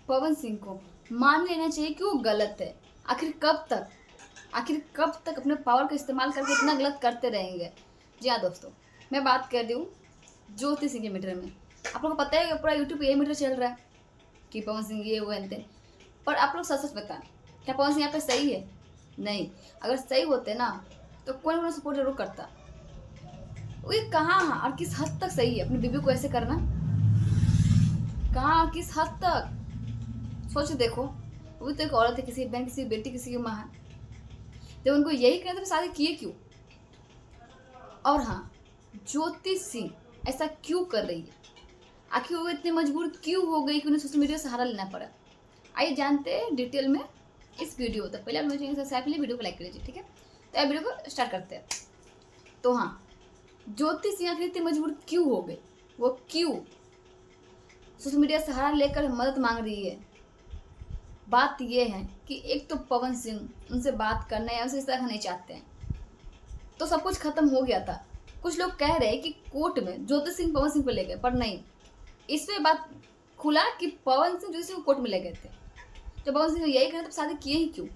पवन सिंह को मान लेना चाहिए कि वो गलत है। आखिर कब तक अपने पावर का इस्तेमाल करके इतना गलत करते रहेंगे। जी हाँ दोस्तों, मैं बात कर रही हूँ ज्योति सिंह के मैटर में। आप लोगों को पता है कि पूरा यूट्यूब पे ये मैटर चल रहा है कि पवन सिंह ये वो एनते, पर आप लोग सच सच बताएं, क्या पवन सिंह यहाँ पे सही है? नहीं। अगर सही होते ना तो कोई उन्हें सपोर्ट जरूर करता। वो ये कहाँ और किस हद तक सही है अपनी बीबी को ऐसे करना? कहाँ किस हद तक सोच देखो। वो तो एक औरत है, किसी बहन, किसी बेटी, किसी की माँ है। जब उनको यही कहते तो शादी किए क्यों? और हाँ, ज्योति सिंह ऐसा क्यों कर रही है? आखिर वो इतनी मजबूर क्यों हो गई कि उन्हें सोशल मीडिया का सहारा लेना पड़ा? आइए जानते हैं डिटेल में इस वीडियो। तो पहले आप मुझे सब्सक्राइब के लिए वीडियो को लाइक कर लीजिए, ठीक है? तो अब वीडियो को स्टार्ट करते हैं। तो हाँ, ज्योति सिंह आखिर इतनी मजबूर क्यों हो गई? वो क्यों सोशल मीडिया का सहारा लेकर मदद मांग रही है? बात यह है कि एक तो पवन सिंह उनसे बात करना या उनसे इस तरह नहीं चाहते हैं, तो सब कुछ खत्म हो गया था। कुछ लोग कह रहे हैं कि कोर्ट में ज्योति सिंह पवन सिंह को ले गए, पर नहीं, इसमें बात खुला कि पवन सिंह ज्योति सिंह को कोर्ट में ले गए थे। जब पवन सिंह यही करे तो शादी किए ही क्यों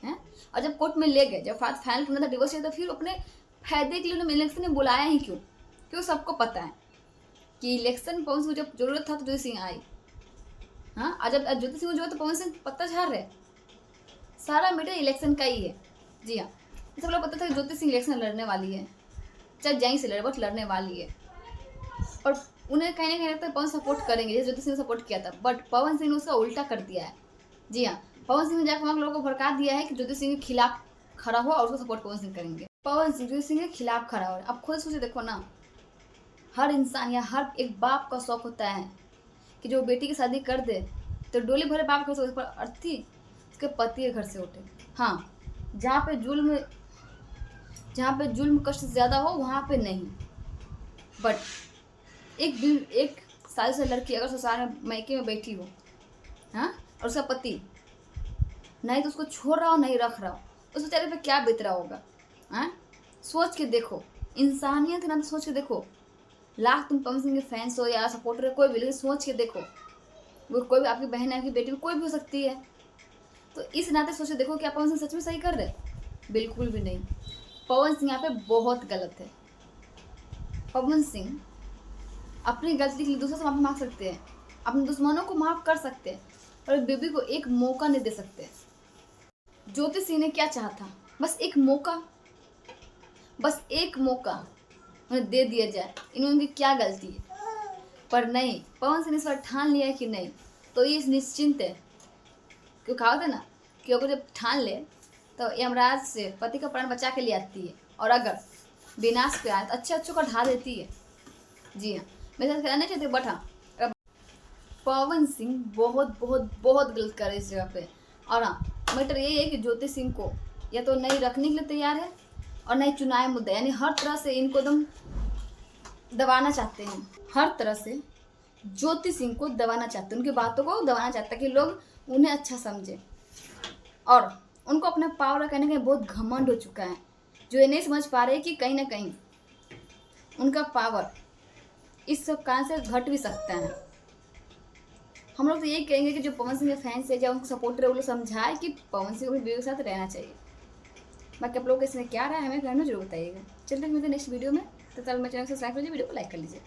हैं? और जब कोर्ट में ले गए, जब फाइनल करना था, डिवोर्स किया था, फिर अपने फायदे के लिए उन्होंने इलेक्शन में बुलाया ही क्यों? क्यों सबको पता है कि इलेक्शन पवन सिंह को जब जरूरत था तो ज्योति सिंह आई। हाँ, और जब ज्योति सिंह को जो है तो पवन सिंह पत्ता झाड़ रहे। सारा मीडिया इलेक्शन का ही है। जी हाँ, सब लोग पता था कि ज्योति सिंह इलेक्शन लड़ने वाली है, चाहे जहीं से लड़े, बट लड़ने वाली है। और उन्हें कहीं ना कहीं लगता है पवन सपोर्ट करेंगे, जैसे ज्योति सिंह ने सपोर्ट किया था, बट पवन सिंह ने उसका उल्टा कर दिया है। जी हाँ, पवन सिंह ने जाकर वहाँ लोगों को भड़का दिया है कि ज्योति सिंह के खिलाफ खड़ा हो और उसका सपोर्ट पवन सिंह करेंगे। पवन सिंह ज्योति सिंह के खिलाफ खड़ा हो। अब खुद सोचे देखो ना, हर इंसान या हर एक बाप का शौक होता है कि जो बेटी की शादी कर दे तो डोली भरे बाप घर से, पर अर्थी उसके पति के घर से उठे। हाँ, जहाँ पे जुल्म कष्ट ज़्यादा हो वहाँ पे नहीं। बट एक शादी लड़की अगर ससुराल में मायके में बैठी हो, हाँ, और उसका पति नहीं तो उसको छोड़ रहा हो, नहीं रख रहा हो, उस बेचारे पे क्या बीत रहा होगा? हाँ, सोच के देखो, इंसानियत ना, तो सोच के देखो। लाख तुम पवन सिंह के फैंस हो या सपोर्टर है, कोई भी, लेकिन सोच के देखो, वो कोई भी आपकी बहन है, आपकी बेटी, कोई भी हो सकती है। तो इस नाते सोच के देखो, क्या पवन सिंह सच में सही कर रहे? बिल्कुल भी नहीं। पवन सिंह यहाँ पे बहुत गलत है। पवन सिंह अपनी गलती के लिए दूसरों से माफी मांग सकते हैं, अपने दुश्मनों को माफ कर सकते हैं, और बेबी को एक मौका नहीं दे सकते। ज्योति सिंह ने क्या चाहा था? बस एक मौका उन्हें दे दिया जाए। इन्होंने उनकी क्या गलती है? पर नहीं, पवन सिंह ने इस बार ठान लिया है कि नहीं, तो ये निश्चिंत है। क्यों कहावत है ना कि अगर जब ठान ले तो यमराज से पति का प्राण बचा के ले आती है, और अगर विनाश पे आए तो अच्छे को ढा देती है। जी हाँ, मेरे साथ कहना नहीं चाहती, बट हाँ, पवन सिंह बहुत बहुत बहुत गलत कर रहे इस जगह पे। और हाँ, मैटर ये है कि ज्योति सिंह को या तो नहीं रखने के लिए तैयार है, और नहीं चुनाव मुद्दा, यानी हर तरह से इनको एकदम दबाना चाहते हैं। हर तरह से ज्योति सिंह को दबाना चाहते हैं, उनकी बातों को दबाना चाहते हैं कि लोग उन्हें अच्छा समझे। और उनको अपने पावर कहने का बहुत घमंड हो चुका है, जो ये नहीं समझ पा रहे कि कहीं ना कहीं उनका पावर इस सब कारण से घट भी सकता है। हम लोग तो यही कहेंगे कि जो पवन सिंह के फैंस है या उनको सपोर्टर है, वो लोग समझाए कि पवन सिंह को भी बीवी के साथ रहना चाहिए। बाकी आप लोग को इसमें क्या रहा है हमें कहना जरूर बताइएगा। चलते मिलते नेक्स्ट वीडियो में। तो चलो, मेरे चैनल को सब्सक्राइब कर लीजिए, वीडियो को लाइक कर लीजिए।